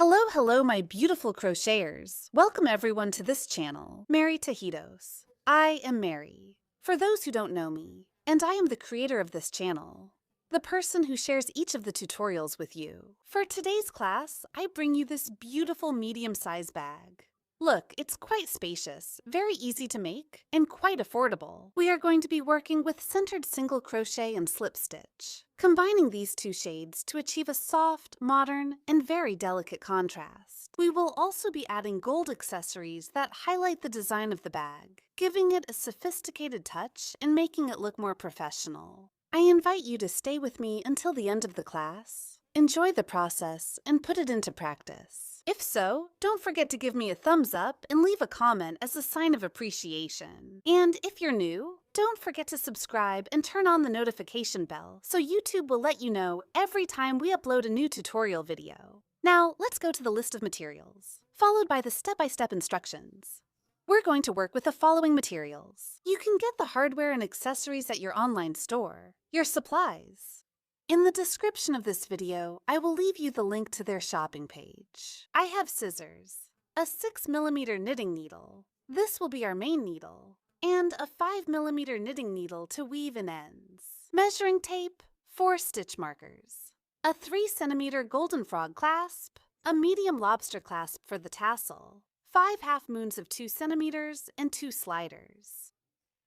Hello, my beautiful crocheters. Welcome everyone to this channel, Mary Tajitos. I am Mary, for those who don't know me, and I am the creator of this channel, the person who shares each of the tutorials with you. For today's class, I bring you this beautiful medium-sized bag. Look, it's quite spacious, very easy to make, and quite affordable. We are going to be working with centered single crochet and slip stitch, combining these two shades to achieve a soft, modern, and very delicate contrast. We will also be adding gold accessories that highlight the design of the bag, giving it a sophisticated touch and making it look more professional. I invite you to stay with me until the end of the class, enjoy the process, and put it into practice. If so, don't forget to give me a thumbs up and leave a comment as a sign of appreciation. And if you're new, don't forget to subscribe and turn on the notification bell so YouTube will let you know every time we upload a new tutorial video. Now, let's go to the list of materials, followed by the step-by-step instructions. We're going to work with the following materials. You can get the hardware and accessories at your online store, your supplies. In the description of this video, I will leave you the link to their shopping page. I have scissors, a 6mm knitting needle, this will be our main needle, and a 5mm knitting needle to weave in ends, measuring tape, 4 stitch markers, a 3cm golden frog clasp, a medium lobster clasp for the tassel, 5 half moons of 2 centimeters, and 2 sliders.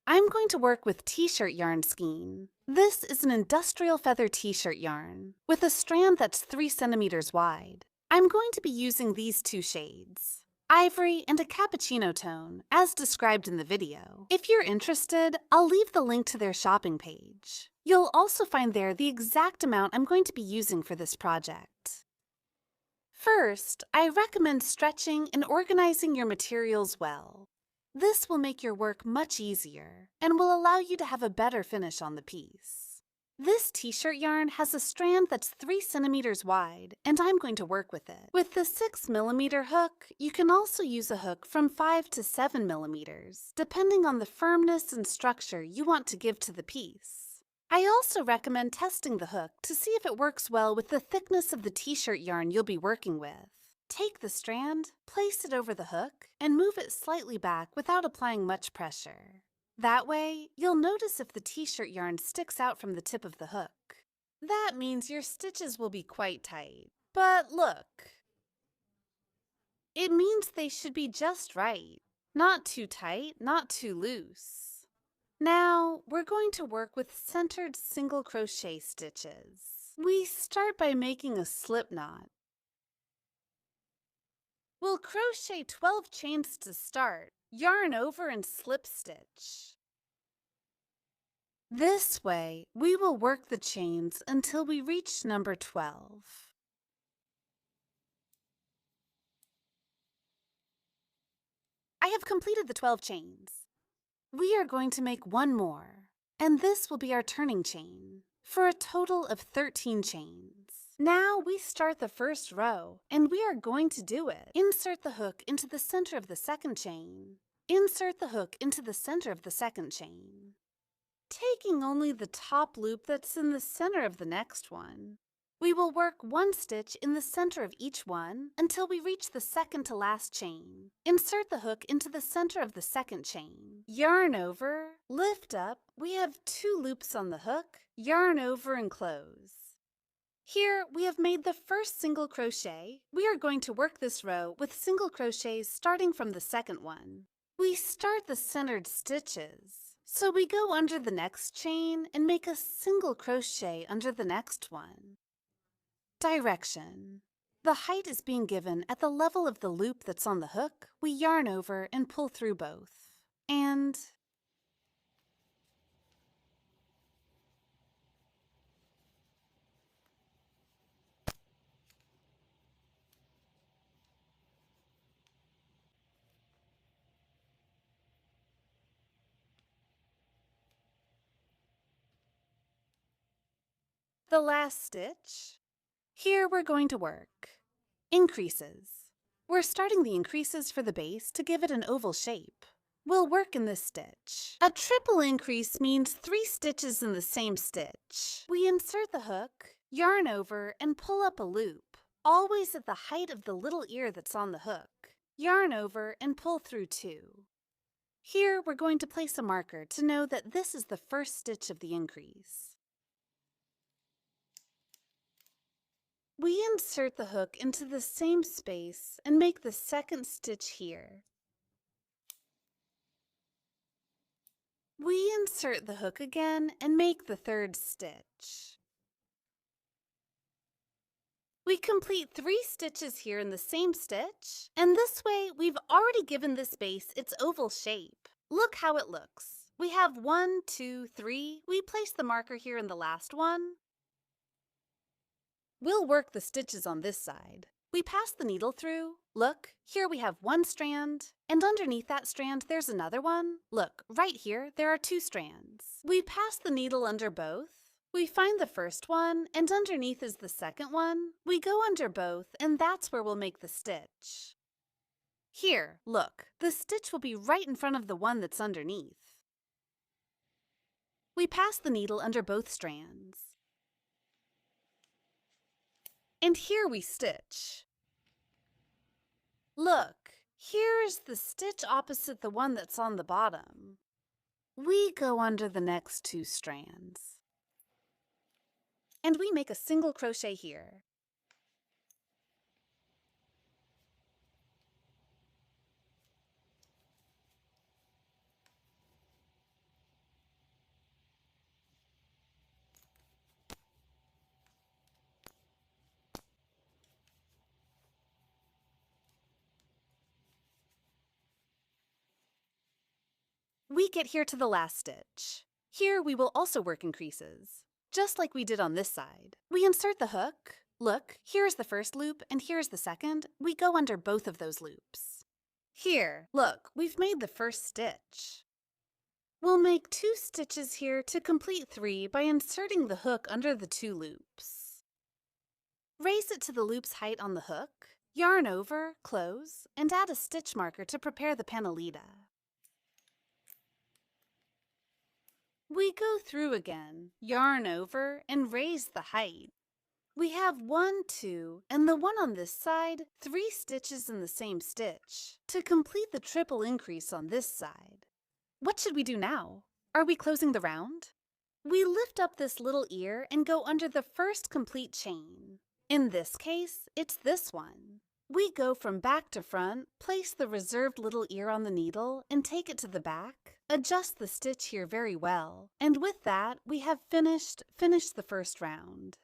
I'm going to work with t-shirt yarn skein. This is an industrial feather t-shirt yarn with a strand that's 3 centimeters wide. I'm going to be using these two shades, ivory and a cappuccino tone, as described in the video. If you're interested, I'll leave the link to their shopping page. You'll also find there the exact amount I'm going to be using for this project. First, I recommend stretching and organizing your materials well. This will make your work much easier and will allow you to have a better finish on the piece. This t-shirt yarn has a strand that's 3 centimeters wide, and I'm going to work with it. With the 6mm hook, you can also use a hook from 5 to 7 millimeters, depending on the firmness and structure you want to give to the piece. I also recommend testing the hook to see if it works well with the thickness of the t-shirt yarn you'll be working with. Take the strand, place it over the hook, and move it slightly back without applying much pressure. That way, you'll notice if the t-shirt yarn sticks out from the tip of the hook. That means your stitches will be quite tight. But look, it means they should be just right. Not too tight, not too loose. Now, we're going to work with centered single crochet stitches. We start by making a slip knot. We'll crochet 12 chains to start, yarn over and slip stitch. This way, we will work the chains until we reach number 12. I have completed the 12 chains. We are going to make one more, and this will be our turning chain, for a total of 13 chains. Now we start the first row, and we are going to do it. Insert the hook into the center of the second chain. Insert the hook into the center of the second chain, taking only the top loop that's in the center of the next one. We will work one stitch in the center of each one until we reach the second to last chain. Insert the hook into the center of the second chain. Yarn over, lift up. We have 2 loops on the hook. Yarn over and close. Here, we have made the first single crochet. We are going to work this row with single crochets starting from the second one. We start the centered stitches, so we go under the next chain and make a single crochet under the next one. Direction. The height is being given at the level of the loop that's on the hook. We yarn over and pull through both. And the last stitch. Here we're going to work increases. We're starting the increases for the base to give it an oval shape. We'll work in this stitch. A triple increase means 3 stitches in the same stitch. We insert the hook, yarn over, and pull up a loop. always at the height of the little ear that's on the hook. Yarn over and pull through 2. Here we're going to place a marker to know that this is the first stitch of the increase. We insert the hook into the same space and make the second stitch here. We insert the hook again and make the third stitch. We complete 3 stitches here in the same stitch, and this way we've already given this base its oval shape. Look how it looks. We have 1, 2, 3. We place the marker here in the last one. We'll work the stitches on this side. We pass the needle through. Look, here we have 1 strand, and underneath that strand there's another one. Look, right here there are 2 strands. We pass the needle under both. We find the first one, and underneath is the second one. We go under both, and that's where we'll make the stitch. Here, look, the stitch will be right in front of the one that's underneath. We pass the needle under both strands. And here we stitch. Look, here is the stitch opposite the one that's on the bottom. We go under the next 2 strands. And we make a single crochet here. We get here to the last stitch. Here we will also work increases, just like we did on this side. We insert the hook. Look, here's the first loop and here's the second. We go under both of those loops. Here, look, we've made the first stitch. We'll make 2 stitches here to complete 3 by inserting the hook under the 2 loops. Raise it to the loop's height on the hook, yarn over, close, and add a stitch marker to prepare the panelita. We go through again, yarn over, and raise the height. We have 1, 2, and the one on this side, 3 stitches in the same stitch to complete the triple increase on this side. What should we do now? Are we closing the round? We lift up this little ear and go under the first complete chain. In this case, it's this one. We go from back to front, place the reserved little ear on the needle, and take it to the back. Adjust the stitch here very well, and with that, we have finished the first round.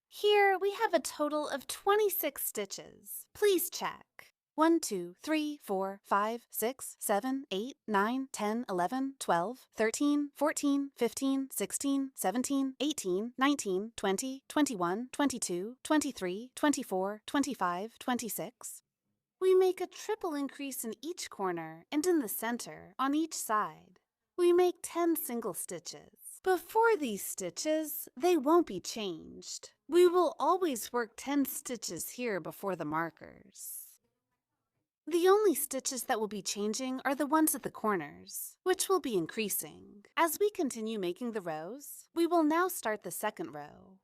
Here, we have a total of 26 stitches. Please check. 1, 2, 3, 4, 5, 6, 7, 8, 9, 10, 11, 12, 13, 14, 15, 16, 17, 18, 19, 20, 21, 22, 23, 24, 25, 26. We make a triple increase in each corner and in the center on each side. We make 10 single stitches. Before these stitches, they won't be changed. We will always work 10 stitches here before the markers. The only stitches that will be changing are the ones at the corners, which will be increasing. As we continue making the rows, we will now start the second row.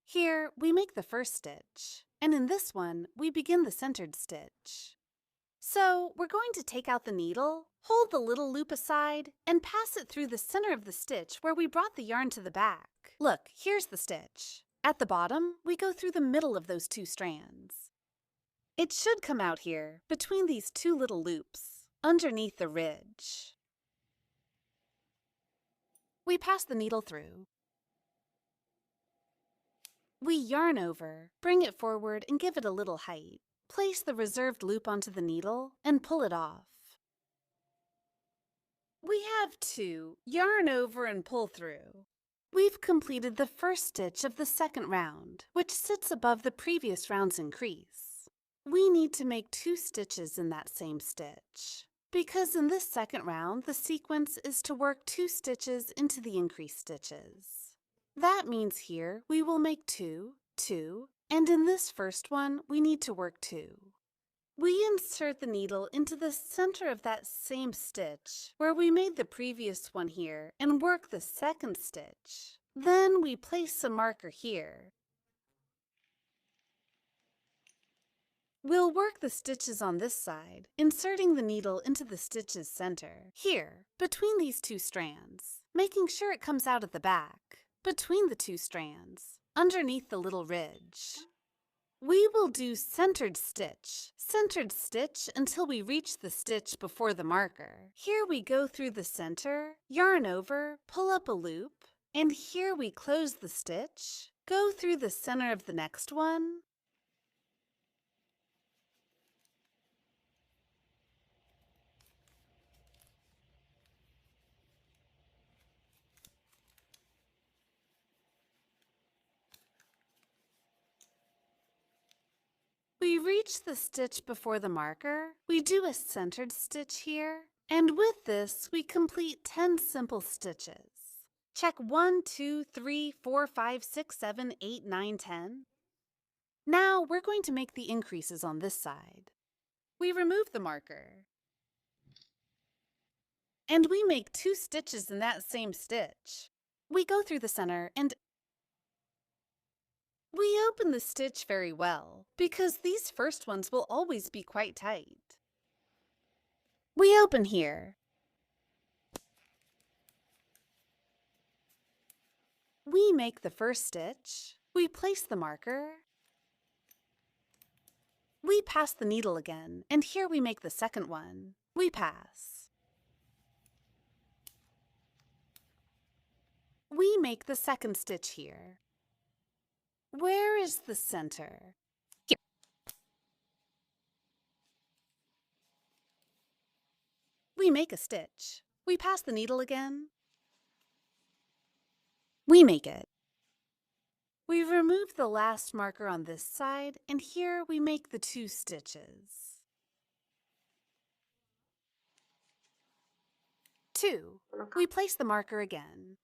Here, we make the first stitch, and in this one, we begin the centered stitch. So, we're going to take out the needle, hold the little loop aside, and pass it through the center of the stitch where we brought the yarn to the back. Look, here's the stitch. At the bottom, we go through the middle of those 2 strands. It should come out here, between these 2 little loops, underneath the ridge. We pass the needle through. We yarn over, bring it forward and give it a little height. Place the reserved loop onto the needle and pull it off. We have 2, yarn over and pull through. We've completed the first stitch of the second round, which sits above the previous round's increase. We need to make 2 stitches in that same stitch, because in this second round, the sequence is to work 2 stitches into the increased stitches. That means here we will make 2, 2, and in this first one, we need to work 2. We insert the needle into the center of that same stitch where we made the previous one here and work the second stitch. Then we place a marker here. We'll work the stitches on this side, inserting the needle into the stitch's center, here, between these two strands, making sure it comes out at the back, between the two strands, underneath the little ridge. We will do centered stitch until we reach the stitch before the marker. Here we go through the center, yarn over, pull up a loop, and here we close the stitch, go through the center of the next one, we reach the stitch before the marker, we do a centered stitch here, and with this we complete 10 simple stitches. Check 1, 2, 3, 4, 5, 6, 7, 8, 9, 10. Now we're going to make the increases on this side. We remove the marker, and we make 2 stitches in that same stitch. We go through the center and we open the stitch very well, because these first ones will always be quite tight. We open here. We make the first stitch. We place the marker. We pass the needle again, and here we make the second one. We pass. We make the second stitch here. Where is the center? Here. We make a stitch. We pass the needle again. We make it. We remove the last marker on this side, and here we make the 2 stitches. 2. We place the marker again.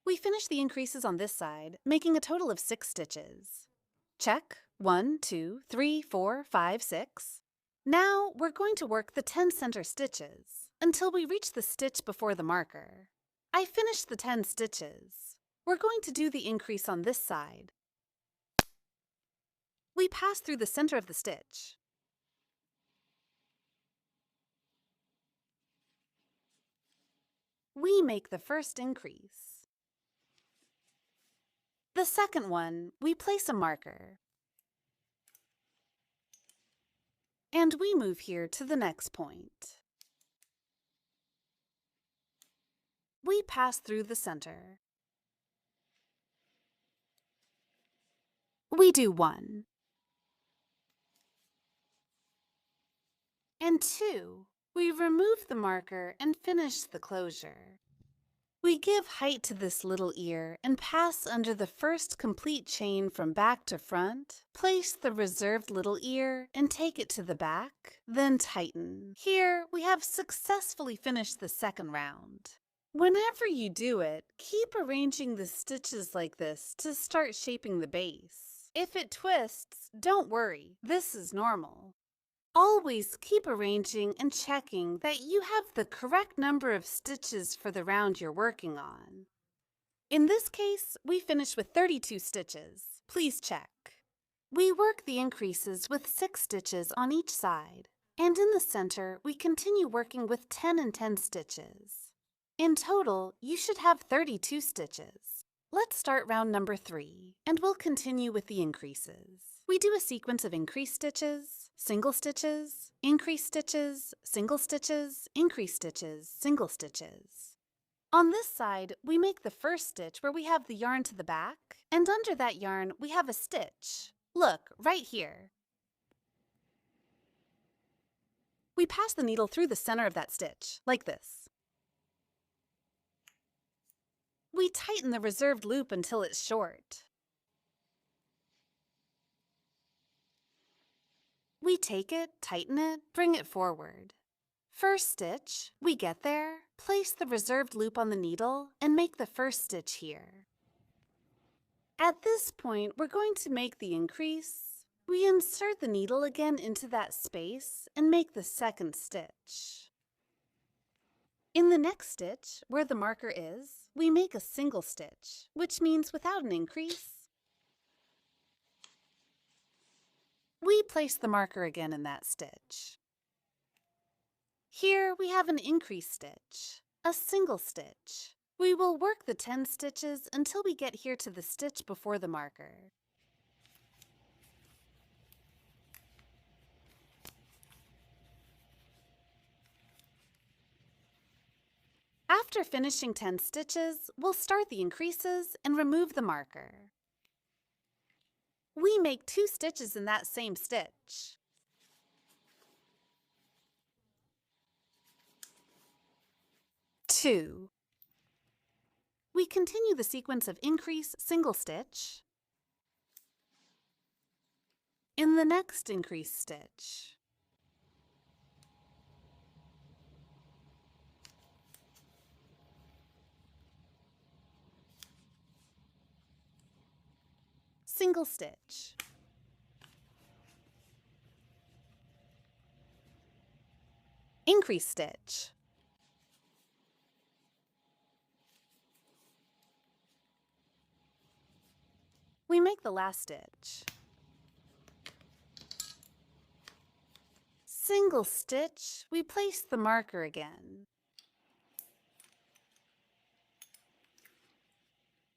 We finish the increases on this side, making a total of 6 stitches. Check. 1, 2, 3, 4, 5, 6. Now we're going to work the 10 center stitches until we reach the stitch before the marker. I finished the 10 stitches. We're going to do the increase on this side. We pass through the center of the stitch. We make the first increase. The second one, we place a marker. And we move here to the next point. We pass through the center. We do 1. And 2. We remove the marker and finish the closure. We give height to this little ear and pass under the first complete chain from back to front, place the reserved little ear and take it to the back, then tighten. Here we have successfully finished the second round. Whenever you do it, keep arranging the stitches like this to start shaping the base. If it twists, don't worry, this is normal. Always keep arranging and checking that you have the correct number of stitches for the round you're working on. In this case, we finish with 32 stitches. Please check. We work the increases with 6 stitches on each side, and in the center, we continue working with 10 and 10 stitches. In total, you should have 32 stitches. Let's start round number 3, and we'll continue with the increases. We do a sequence of increased stitches, single stitches, increased stitches, single stitches, increased stitches, single stitches. On this side, we make the first stitch where we have the yarn to the back, and under that yarn, we have a stitch. Look, right here. We pass the needle through the center of that stitch, like this. We tighten the reserved loop until it's short. We take it, tighten it, bring it forward. First stitch, we get there, place the reserved loop on the needle, and make the first stitch here. At this point, we're going to make the increase. We insert the needle again into that space and make the second stitch. In the next stitch, where the marker is, we make a single stitch, which means without an increase, place the marker again in that stitch. Here we have an increase stitch, a single stitch. We will work the 10 stitches until we get here to the stitch before the marker. After finishing 10 stitches, we'll start the increases and remove the marker. We make 2 stitches in that same stitch. Two. We continue the sequence of increase, single stitch. In the next increase stitch. Single stitch. Increase stitch. We make the last stitch. Single stitch, we place the marker again.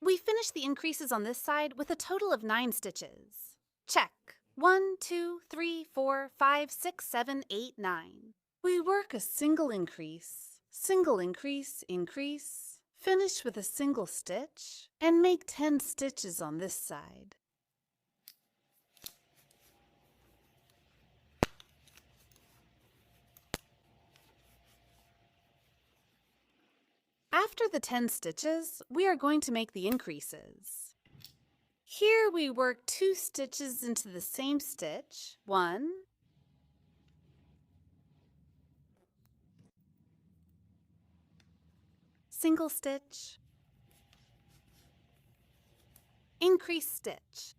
We finish the increases on this side with a total of 9 stitches. Check. 1, 2, 3, 4, 5, 6, 7, 8, 9. We work a single increase, increase, finish with a single stitch, and make 10 stitches on this side. After the 10 stitches, we are going to make the increases. Here we work 2 stitches into the same stitch, 1, single stitch, increase stitch.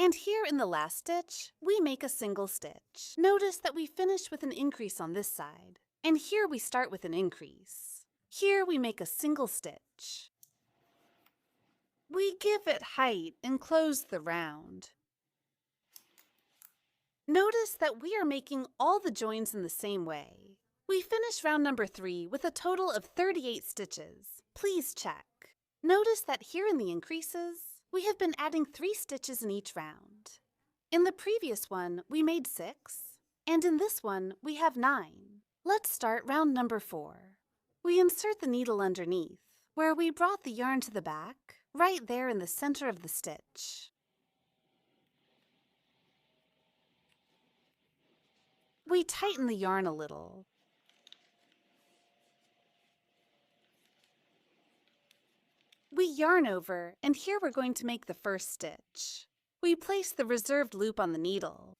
And here in the last stitch, we make a single stitch. Notice that we finish with an increase on this side, and here we start with an increase. Here we make a single stitch. We give it height and close the round. Notice that we are making all the joins in the same way. We finish round number 3 with a total of 38 stitches. Please check. Notice that here in the increases, we have been adding 3 stitches in each round. In the previous one, we made 6, and in this one, we have 9. Let's start round number 4. We insert the needle underneath, where we brought the yarn to the back, right there in the center of the stitch. We tighten the yarn a little. We yarn over, and here we're going to make the first stitch. We place the reserved loop on the needle,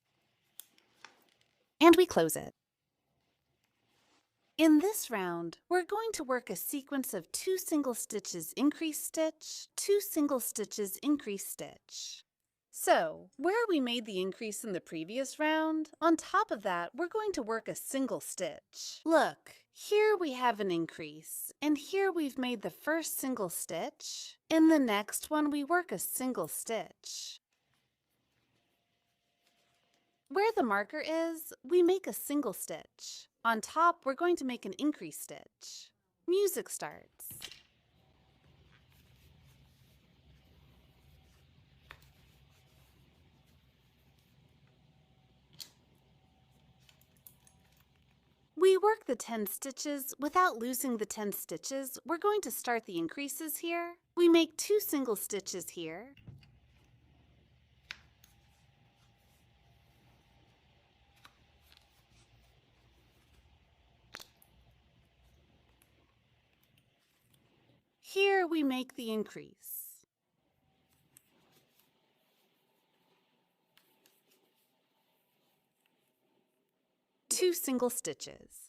and we close it. In this round, we're going to work a sequence of 2 single stitches increase stitch, 2 single stitches increase stitch. So, where we made the increase in the previous round, on top of that, we're going to work a single stitch. Look, here we have an increase, and here we've made the first single stitch. In the next one, we work a single stitch. Where the marker is, we make a single stitch. On top, we're going to make an increase stitch. Music starts. We work the 10 stitches without losing the 10 stitches. We're going to start the increases here. We make 2 single stitches here. Here we make the increase. Two single stitches.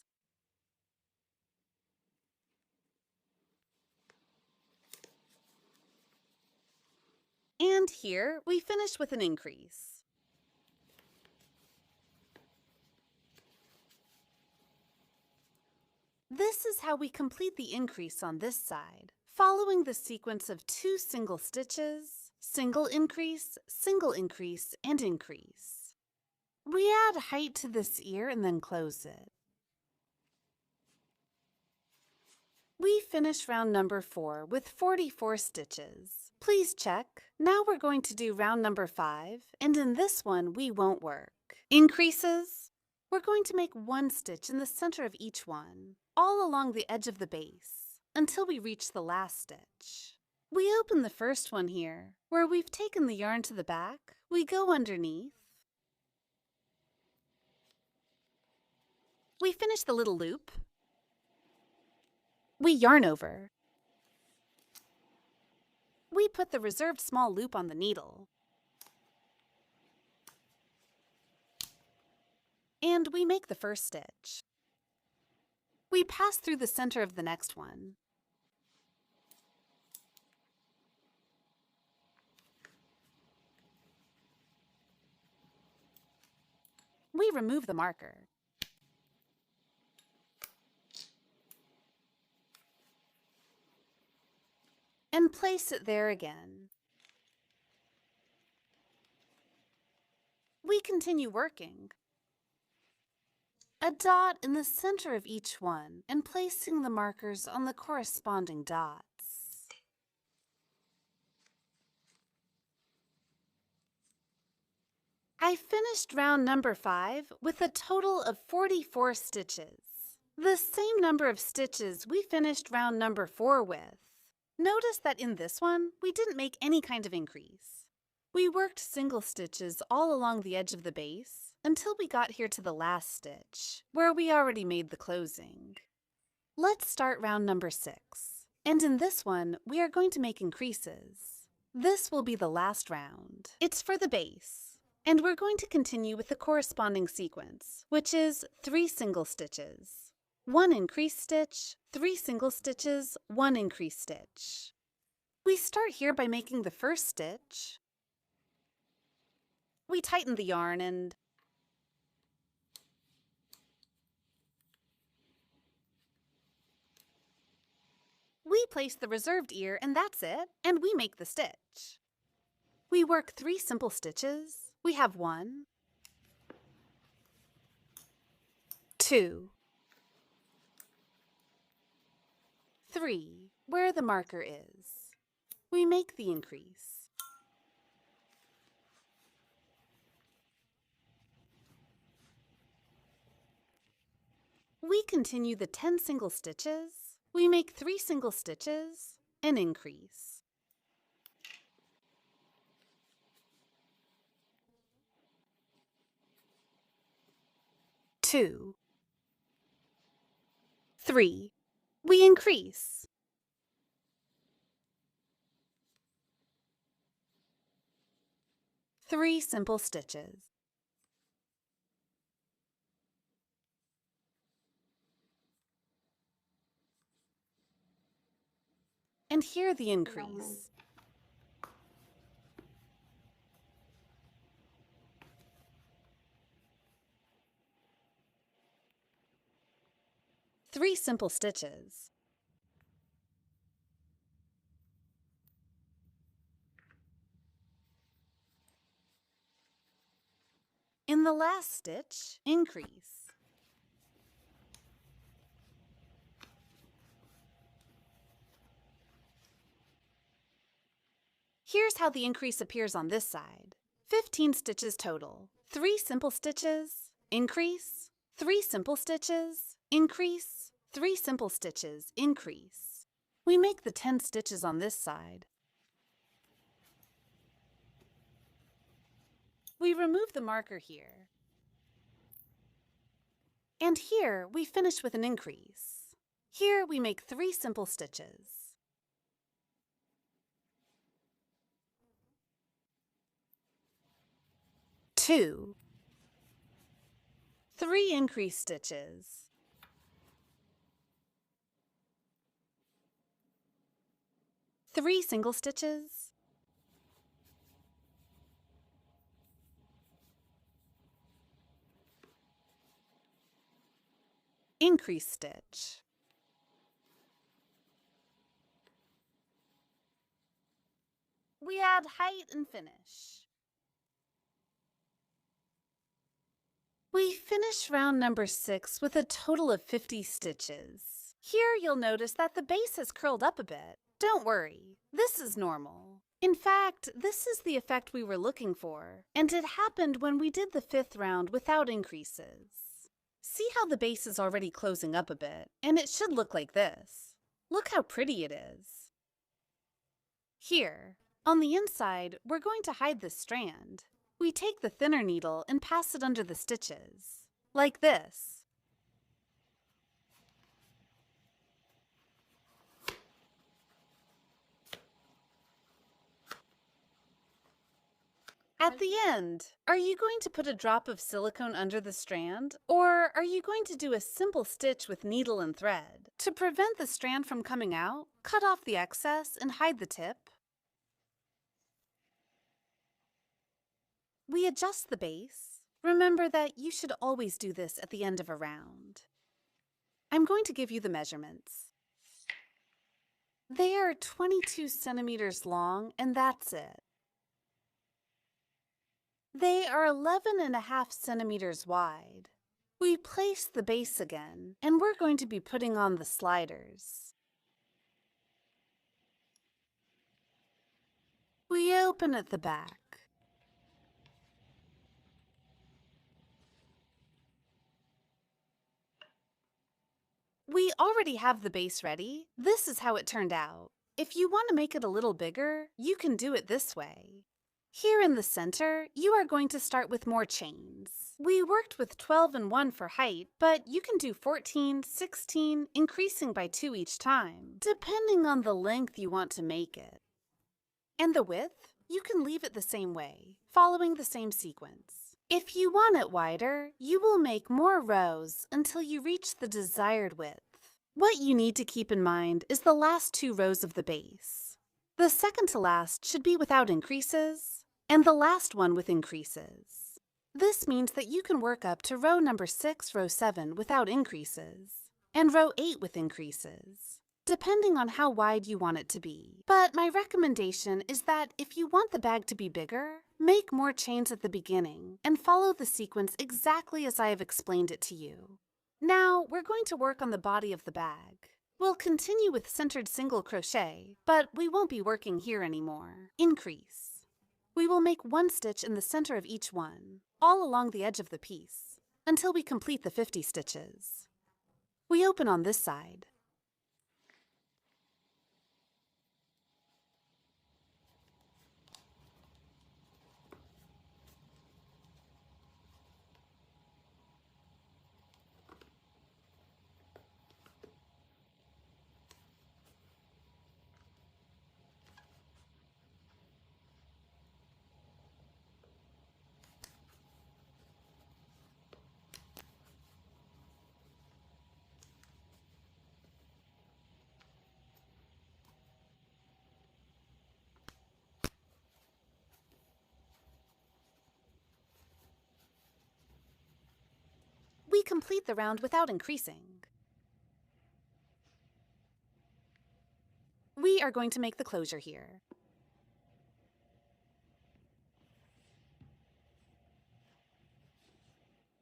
And here we finish with an increase. This is how we complete the increase on this side. following the sequence of 2 single stitches, single increase, and increase. We add height to this ear and then close it. We finish round number 4 with 44 stitches. Please check. Now we're going to do round number 5, and in this one we won't work. Increases. We're going to make 1 stitch in the center of each one, all along the edge of the base, until we reach the last stitch. We open the first one here, where we've taken the yarn to the back. We go underneath. We finish the little loop. We yarn over. We put the reserved small loop on the needle. And we make the first stitch. We pass through the center of the next one. We remove the marker. And place it there again. We continue working. A dot in the center of each one and placing the markers on the corresponding dots. I finished round number 5 with a total of 44 stitches. The same number of stitches we finished round number 4 with. Notice that in this one, we didn't make any kind of increase. We worked single stitches all along the edge of the base until we got here to the last stitch, where we already made the closing. Let's start round number 6. And in this one, we are going to make increases. This will be the last round. It's for the base. And we're going to continue with the corresponding sequence, which is 3 single stitches. 1 increase stitch, 3 single stitches, 1 increase stitch. We start here by making the first stitch. We tighten the yarn and we place the reserved ear, and that's it, and we make the stitch. We work 3 simple stitches. We have 1, 2, 3, where the marker is. We make the increase. We continue the 10 single stitches. We make 3 single stitches, and increase. Two, 3. We increase. 3 simple stitches. And here the increase. Three simple stitches. In the last stitch, increase. Here's how the increase appears on this side. 15 stitches total. 3 simple stitches, increase, 3 simple stitches, increase, 3 simple stitches, increase. We make the 10 stitches on this side. We remove the marker here. And here we finish with an increase. Here we make 3 simple stitches. 2, 3 increase stitches. 3 single stitches. Increase stitch. we add height and finish. We finish round number 6 with a total of 50 stitches. Here you'll notice that the base has curled up a bit. Don't worry, this is normal. In fact, this is the effect we were looking for, and it happened when we did the 5th round without increases. See how the base is already closing up a bit, and it should look like this. Look how pretty it is. Here, on the inside, we're going to hide this strand. We take the thinner needle and pass it under the stitches, like this. At the end, are you going to put a drop of silicone under the strand, or are you going to do a simple stitch with needle and thread? To prevent the strand from coming out, cut off the excess and hide the tip. We adjust the base. Remember that you should always do this at the end of a round. I'm going to give you the measurements. They are 22 centimeters long, and that's it. They are 11.5 centimeters wide. We place the base again, and we're going to be putting on the sliders. We open at the back. We already have the base ready. This is how it turned out. If you want to make it a little bigger, you can do it this way. Here in the center, you are going to start with more chains. We worked with 12 and 1 for height, but you can do 14, 16, increasing by 2 each time, depending on the length you want to make it. And the width, you can leave it the same way, following the same sequence. If you want it wider, you will make more rows until you reach the desired width. What you need to keep in mind is the last 2 rows of the base. The second to last should be without increases, and the last one with increases. This means that you can work up to row number 6, row 7 without increases, and row 8 with increases, depending on how wide you want it to be. But my recommendation is that if you want the bag to be bigger, make more chains at the beginning and follow the sequence exactly as I have explained it to you. Now we're going to work on the body of the bag. We'll continue with centered single crochet, but we won't be working here anymore. Increase. We will make 1 stitch in the center of each one, all along the edge of the piece, until we complete the 50 stitches. We open on this side. We complete the round without increasing. We are going to make the closure here.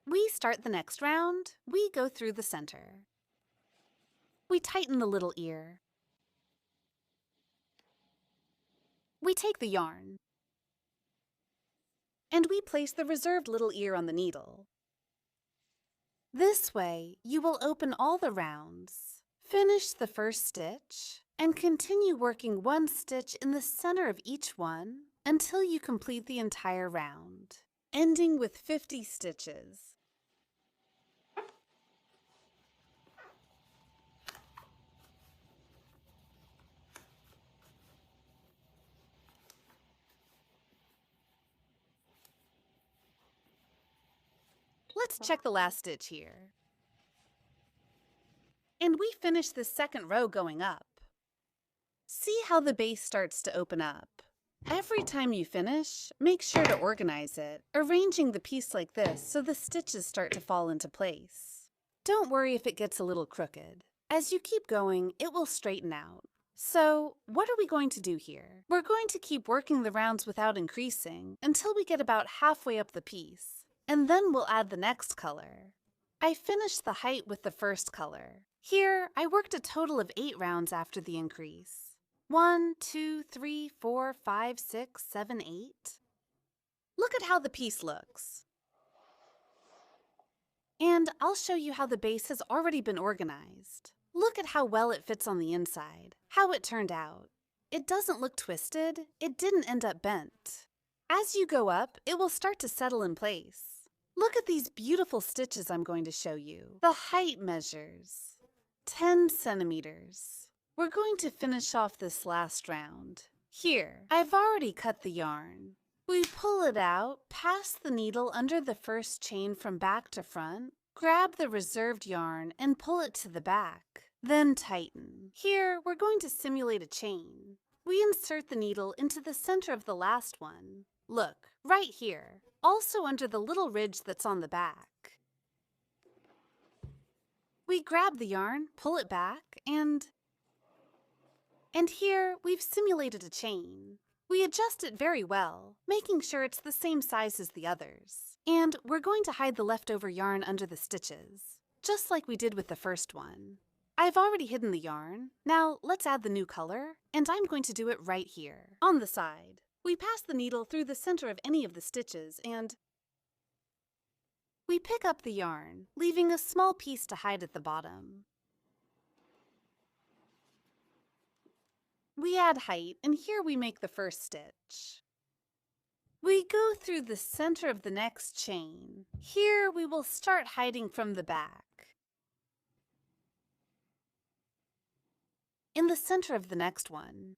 We start the next round. We go through the center. We tighten the little ear. We take the yarn. And we place the reserved little ear on the needle. This way, you will open all the rounds, finish the first stitch, and continue working 1 stitch in the center of each one until you complete the entire round, ending with 50 stitches. Let's check the last stitch here. And we finish the second row going up. See how the base starts to open up. Every time you finish, make sure to organize it, arranging the piece like this so the stitches start to fall into place. Don't worry if it gets a little crooked. As you keep going, it will straighten out. So, what are we going to do here? We're going to keep working the rounds without increasing until we get about halfway up the piece, and then we'll add the next color. I finished the height with the first color. Here, I worked a total of 8 rounds after the increase. 1, 2, 3, 4, 5, 6, 7, 8. Look at how the piece looks. And I'll show you how the base has already been organized. Look at how well it fits on the inside, how it turned out. It doesn't look twisted, it didn't end up bent. As you go up, it will start to settle in place. Look at these beautiful stitches I'm going to show you. The height measures 10 centimeters. We're going to finish off this last round. Here, I've already cut the yarn. We pull it out, pass the needle under the first chain from back to front, grab the reserved yarn and pull it to the back, then tighten. Here, we're going to simulate a chain. We insert the needle into the center of the last one. Look, right here, also under the little ridge that's on the back. We grab the yarn, pull it back, and here we've simulated a chain. We adjust it very well, making sure it's the same size as the others. And we're going to hide the leftover yarn under the stitches, just like we did with the first one. I've already hidden the yarn. Now let's add the new color, and I'm going to do it right here, on the side. We pass the needle through the center of any of the stitches and we pick up the yarn, leaving a small piece to hide at the bottom. We add height, and here we make the first stitch. We go through the center of the next chain. Here we will start hiding from the back. In the center of the next one,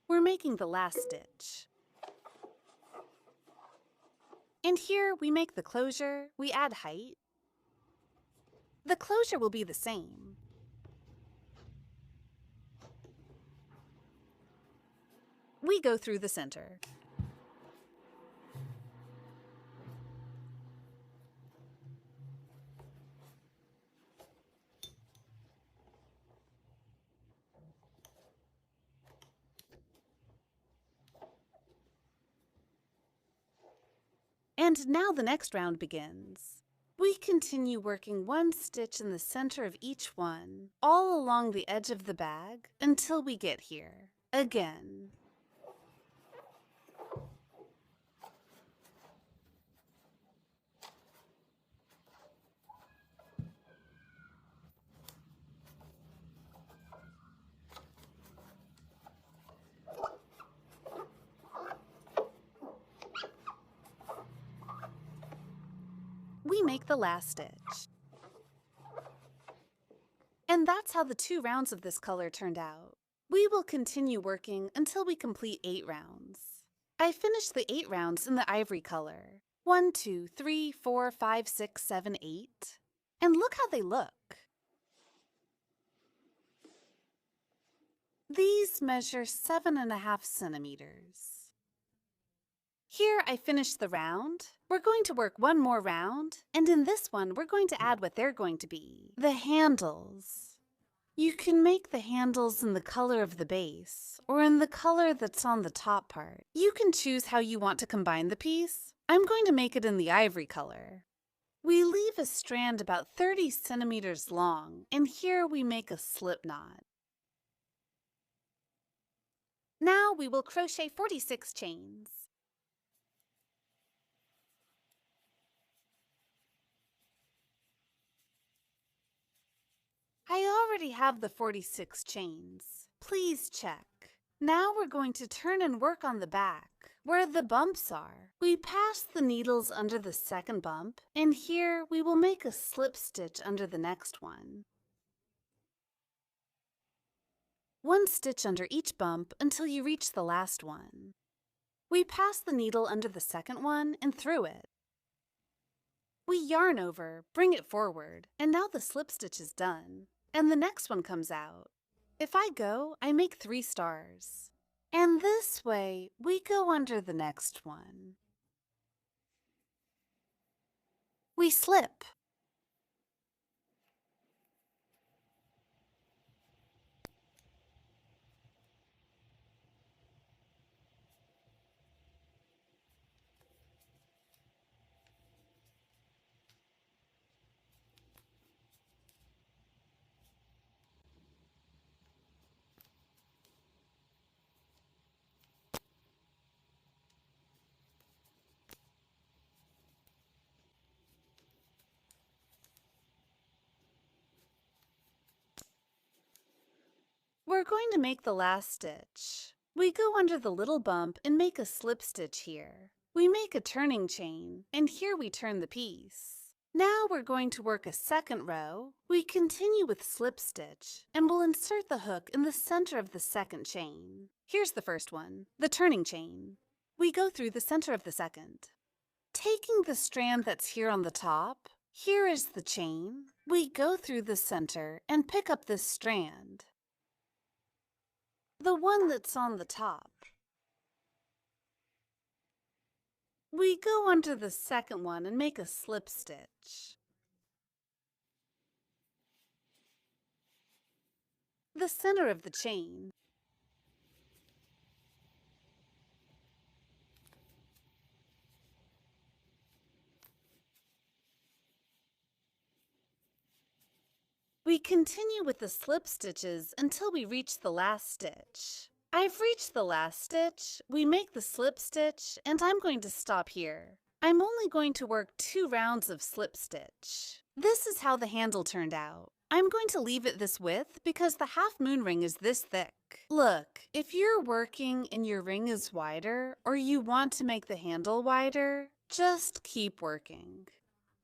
we're making the last stitch. And here we make the closure, we add height. The closure will be the same. We go through the center. And now the next round begins. We continue working one stitch in the center of each one, all along the edge of the bag, until we get here. Again. We make the last stitch. And that's how the 2 rounds of this color turned out. We will continue working until we complete 8 rounds. I finished the 8 rounds in the ivory color. 1, 2, 3, 4, 5, 6, 7, 8. And look how they look. These measure 7.5 centimeters. Here I finished the round. We're going to work one more round, and in this one we're going to add what they're going to be, the handles. You can make the handles in the color of the base, or in the color that's on the top part. You can choose how you want to combine the piece. I'm going to make it in the ivory color. We leave a strand about 30 centimeters long, and here we make a slip knot. Now we will crochet 46 chains. I already have the 46 chains. Please check. Now we're going to turn and work on the back, where the bumps are. We pass the needles under the second bump, and here we will make a slip stitch under the next one. One stitch under each bump until you reach the last one. We pass the needle under the second one and through it. We yarn over, bring it forward, and now the slip stitch is done. And the next one comes out. If I go, I make 3 stars. And this way, we go under the next one. We slip. We're going to make the last stitch. We go under the little bump and make a slip stitch here. We make a turning chain, and here we turn the piece. Now we're going to work a second row. We continue with slip stitch, and we'll insert the hook in the center of the second chain. Here's the first one, the turning chain. We go through the center of the second. Taking the strand that's here on the top, here is the chain. We go through the center and pick up this strand, the one that's on the top. We go under the second one and make a slip stitch. The center of the chain. We continue with the slip stitches until we reach the last stitch. I've reached the last stitch, we make the slip stitch, and I'm going to stop here. I'm only going to work 2 rounds of slip stitch. This is how the handle turned out. I'm going to leave it this width because the half moon ring is this thick. Look, if you're working and your ring is wider, or you want to make the handle wider, just keep working.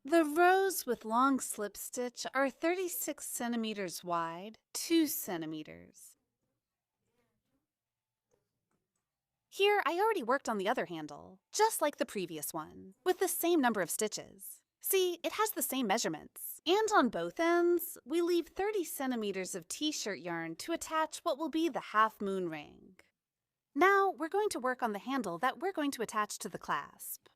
The rows with long slip stitch are 36 centimeters wide, 2 centimeters. Here, I already worked on the other handle, just like the previous one, with the same number of stitches. See, it has the same measurements. And on both ends, we leave 30 centimeters of t-shirt yarn to attach what will be the half moon ring. Now, we're going to work on the handle that we're going to attach to the clasp.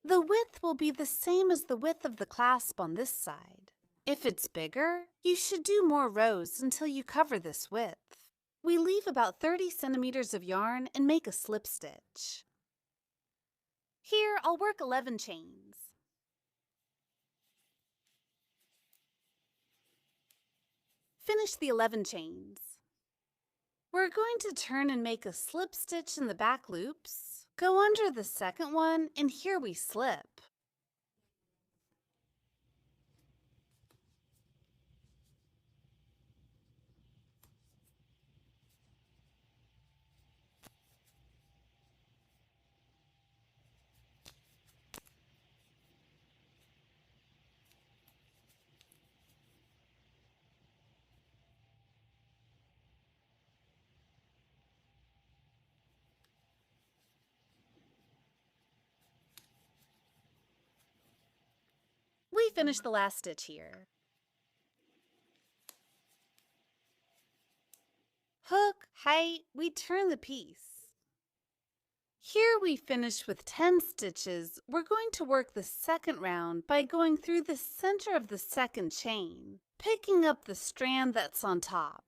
The width will be the same as the width of the clasp on this side. If it's bigger, you should do more rows until you cover this width. We leave about 30 centimeters of yarn and make a slip stitch. Here, I'll work 11 chains. Finish the 11 chains. We're going to turn and make a slip stitch in the back loops. Go under the second one, and here we slip. We finish the last stitch here. Hook, height, we turn the piece. Here we finish with 10 stitches. We're going to work the second round by going through the center of the second chain, picking up the strand that's on top.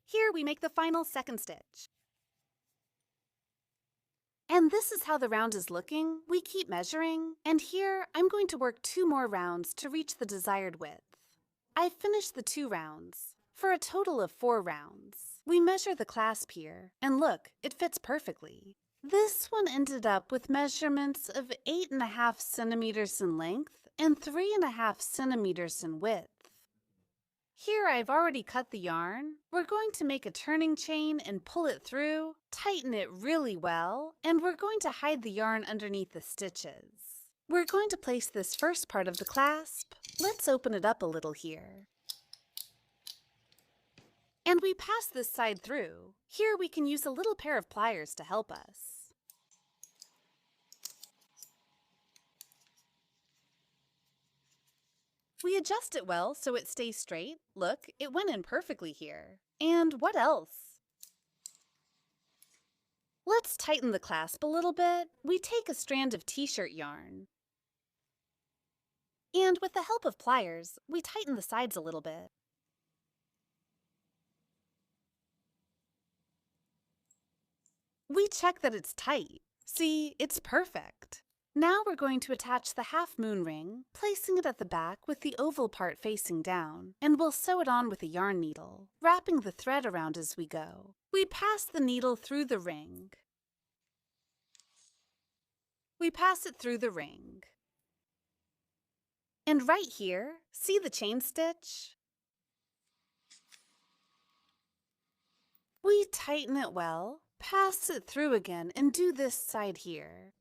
Here we make the final second stitch. And this is how the round is looking. We keep measuring, and here I'm going to work 2 more rounds to reach the desired width. I finished the 2 rounds, for a total of 4 rounds. We measure the clasp here, and look, it fits perfectly. This one ended up with measurements of 8.5 centimeters in length and 3.5 centimeters in width. Here I've already cut the yarn. We're going to make a turning chain and pull it through, tighten it really well, and we're going to hide the yarn underneath the stitches. We're going to place this first part of the clasp. Let's open it up a little here. And we pass this side through. Here we can use a little pair of pliers to help us. We adjust it well so it stays straight. Look, it went in perfectly here. And what else? Let's tighten the clasp a little bit. We take a strand of t-shirt yarn. And with the help of pliers, we tighten the sides a little bit. We check that it's tight. See, it's perfect. Now we're going to attach the half moon ring, placing it at the back with the oval part facing down, and we'll sew it on with a yarn needle, wrapping the thread around as we go. We pass the needle through the ring. We pass it through the ring. And right here, see the chain stitch? We tighten it well, pass it through again, and do this side here.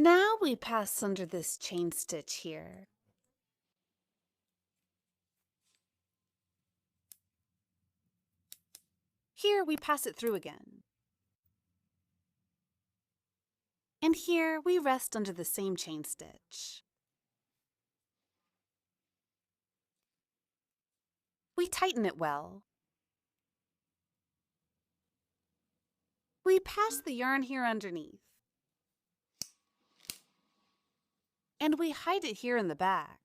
Now we pass under this chain stitch here. Here we pass it through again. And here we rest under the same chain stitch. We tighten it well. We pass the yarn here underneath. And we hide it here in the back.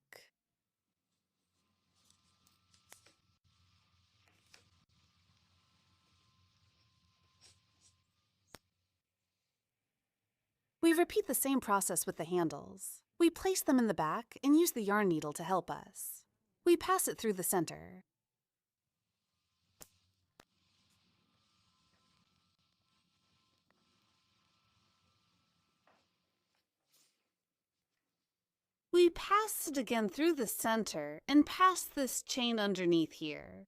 We repeat the same process with the handles. We place them in the back and use the yarn needle to help us. We pass it through the center. We pass it again through the center and pass this chain underneath here.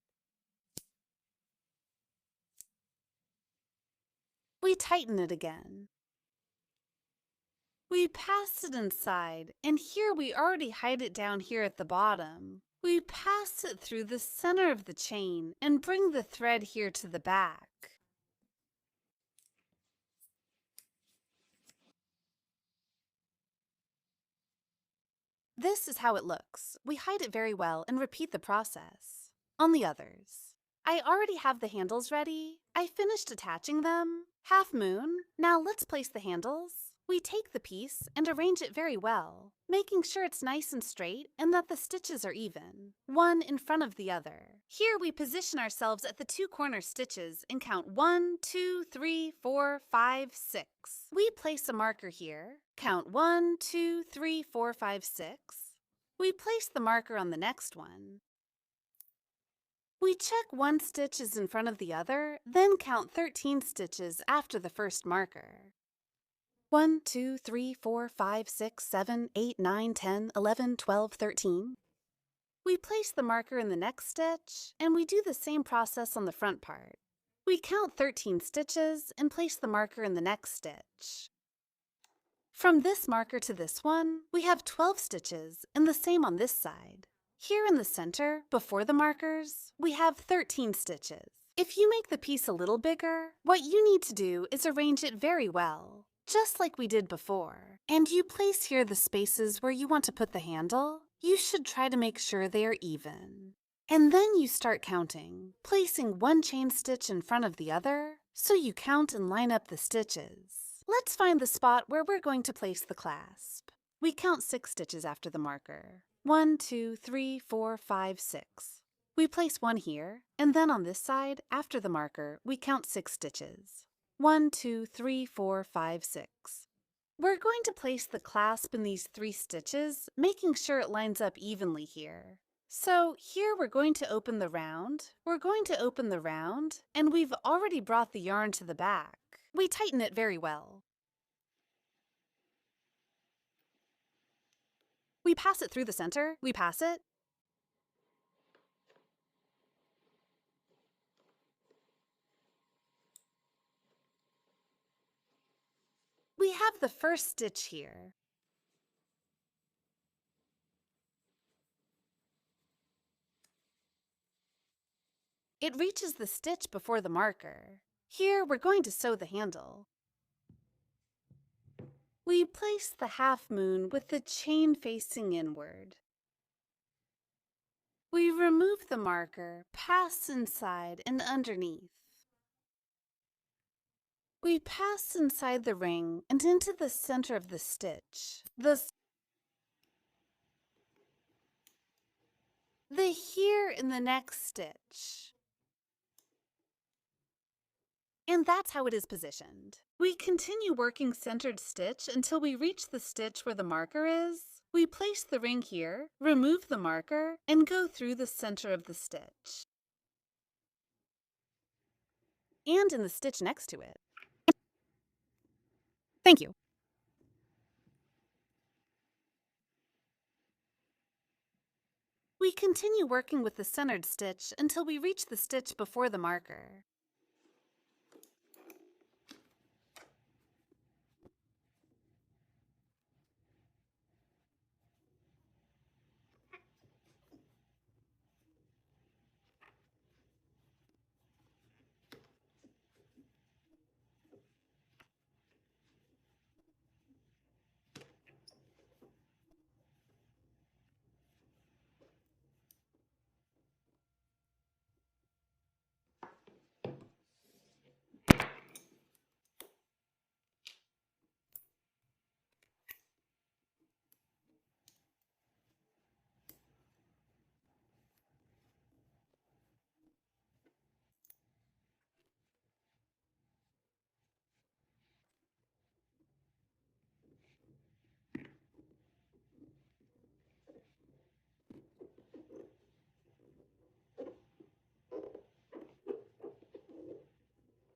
We tighten it again. We pass it inside, and here we already hide it down here at the bottom. We pass it through the center of the chain and bring the thread here to the back. This is how it looks. We hide it very well and repeat the process. On the others. I already have the handles ready. I finished attaching them. Half moon. Now let's place the handles. We take the piece and arrange it very well, making sure it's nice and straight and that the stitches are even, one in front of the other. Here we position ourselves at the 2 corner stitches and count 1, 2, 3, 4, 5, 6. We place a marker here, count 1, 2, 3, 4, 5, 6. We place the marker on the next one. We check 1 stitch is in front of the other, then count 13 stitches after the first marker. 1, 2, 3, 4, 5, 6, 7, 8, 9, 10, 11, 12, 13. We place the marker in the next stitch, and we do the same process on the front part. We count 13 stitches and place the marker in the next stitch. From this marker to this one, we have 12 stitches, and the same on this side. Here in the center, before the markers, we have 13 stitches. If you make the piece a little bigger, what you need to do is arrange it very well, just like we did before. And you place here the spaces where you want to put the handle. You should try to make sure they are even. And then you start counting, placing 1 chain stitch in front of the other, so you count and line up the stitches. Let's find the spot where we're going to place the clasp. We count 6 stitches after the marker. 1, 2, 3, 4, 5, 6. We place 1 here, and then on this side, after the marker, we count 6 stitches. 1, 2, 3, 4, 5, 6. We're going to place the clasp in these 3 stitches, making sure it lines up evenly here. So here we're going to open the round, and we've already brought the yarn to the back. We tighten it very well. We pass it through the center, we pass it. We have the first stitch here. It reaches the stitch before the marker. Here we're going to sew the handle. We place the half moon with the chain facing inward. We remove the marker, pass inside and underneath. We pass inside the ring and into the center of the stitch. The here in the next stitch. And that's how it is positioned. We continue working centered stitch until we reach the stitch where the marker is. We place the ring here, remove the marker, and go through the center of the stitch. And in the stitch next to it. Thank you. We continue working with the centered stitch until we reach the stitch before the marker.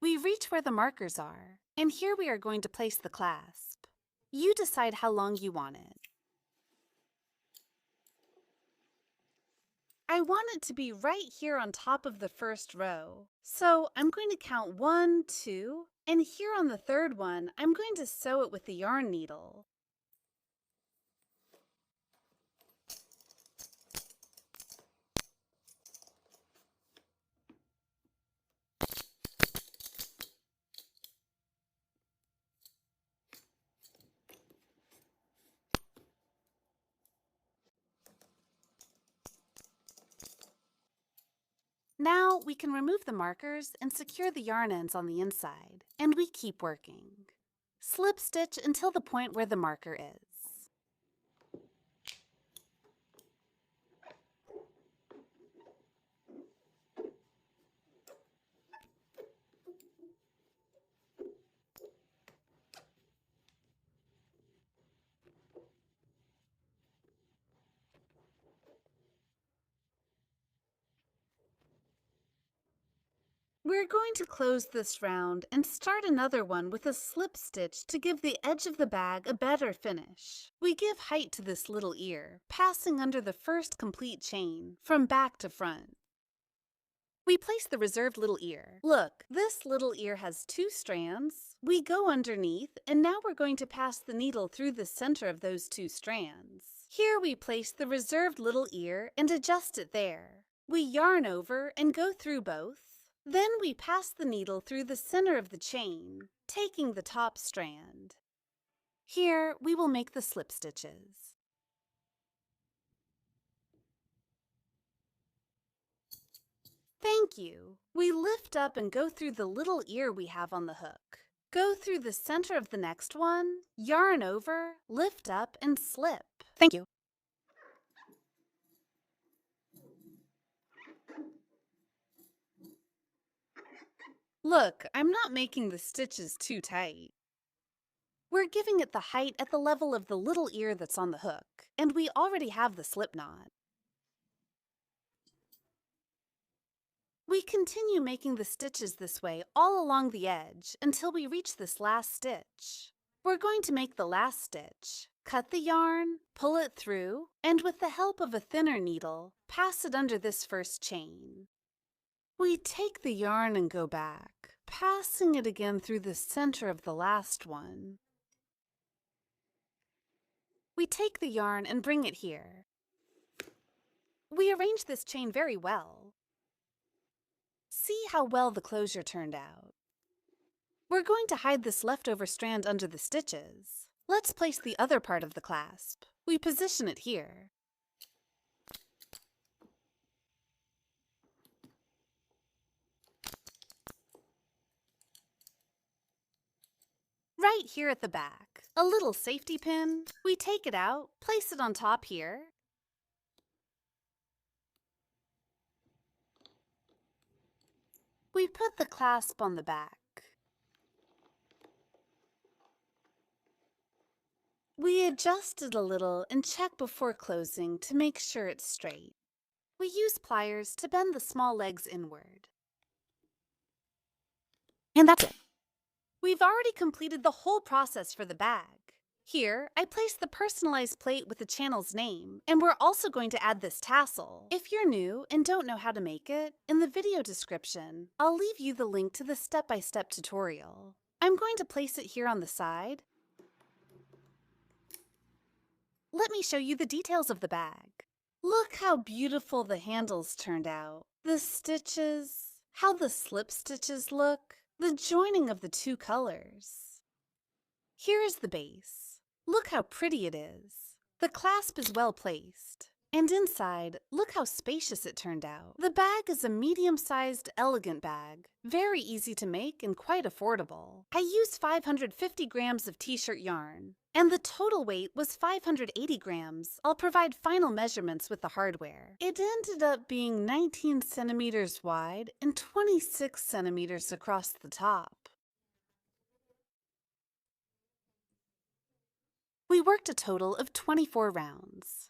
We reach where the markers are, and here we are going to place the clasp. You decide how long you want it. I want it to be right here on top of the first row. So I'm going to count 1, 2, and here on the third one, I'm going to sew it with the yarn needle. Now we can remove the markers and secure the yarn ends on the inside, and we keep working. Slip stitch until the point where the marker is. We're going to close this round and start another one with a slip stitch to give the edge of the bag a better finish. We give height to this little ear, passing under the first complete chain, from back to front. We place the reserved little ear. Look, this little ear has 2 strands. We go underneath, and now we're going to pass the needle through the center of those 2 strands. Here we place the reserved little ear and adjust it there. We yarn over and go through both. Then we pass the needle through the center of the chain, taking the top strand. Here we will make the slip stitches. Thank you. We lift up and go through the little ear we have on the hook. Go through the center of the next one, yarn over, lift up, and slip. Thank you. Look, I'm not making the stitches too tight. We're giving it the height at the level of the little ear that's on the hook, and we already have the slip knot. We continue making the stitches this way all along the edge until we reach this last stitch. We're going to make the last stitch, cut the yarn, pull it through, and with the help of a thinner needle, pass it under this first chain. We take the yarn and go back, passing it again through the center of the last one. We take the yarn and bring it here. We arrange this chain very well. See how well the closure turned out. We're going to hide this leftover strand under the stitches. Let's place the other part of the clasp. We position it here. Right here at the back, a little safety pin. We take it out, place it on top here. We put the clasp on the back. We adjust it a little and check before closing to make sure it's straight. We use pliers to bend the small legs inward. And that's it. We've already completed the whole process for the bag. Here, I place the personalized plate with the channel's name, and we're also going to add this tassel. If you're new and don't know how to make it, in the video description, I'll leave you the link to the step-by-step tutorial. I'm going to place it here on the side. Let me show you the details of the bag. Look how beautiful the handles turned out. The stitches, how the slip stitches look, the joining of the two colors. Here is the base. Look how pretty it is. The clasp is well placed. And inside, look how spacious it turned out. The bag is a medium-sized, elegant bag, very easy to make and quite affordable. I used 550 grams of t-shirt yarn, and the total weight was 580 grams. I'll provide final measurements with the hardware. It ended up being 19 centimeters wide and 26 centimeters across the top. We worked a total of 24 rounds.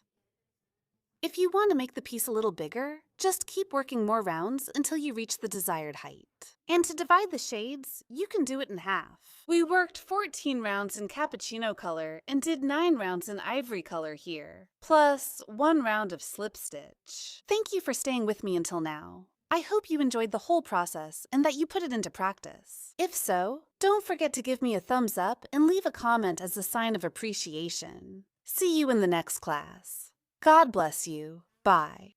If you want to make the piece a little bigger, just keep working more rounds until you reach the desired height. And to divide the shades, you can do it in half. We worked 14 rounds in cappuccino color and did 9 rounds in ivory color here, plus 1 round of slip stitch. Thank you for staying with me until now. I hope you enjoyed the whole process and that you put it into practice. If so, don't forget to give me a thumbs up and leave a comment as a sign of appreciation. See you in the next class. God bless you. Bye.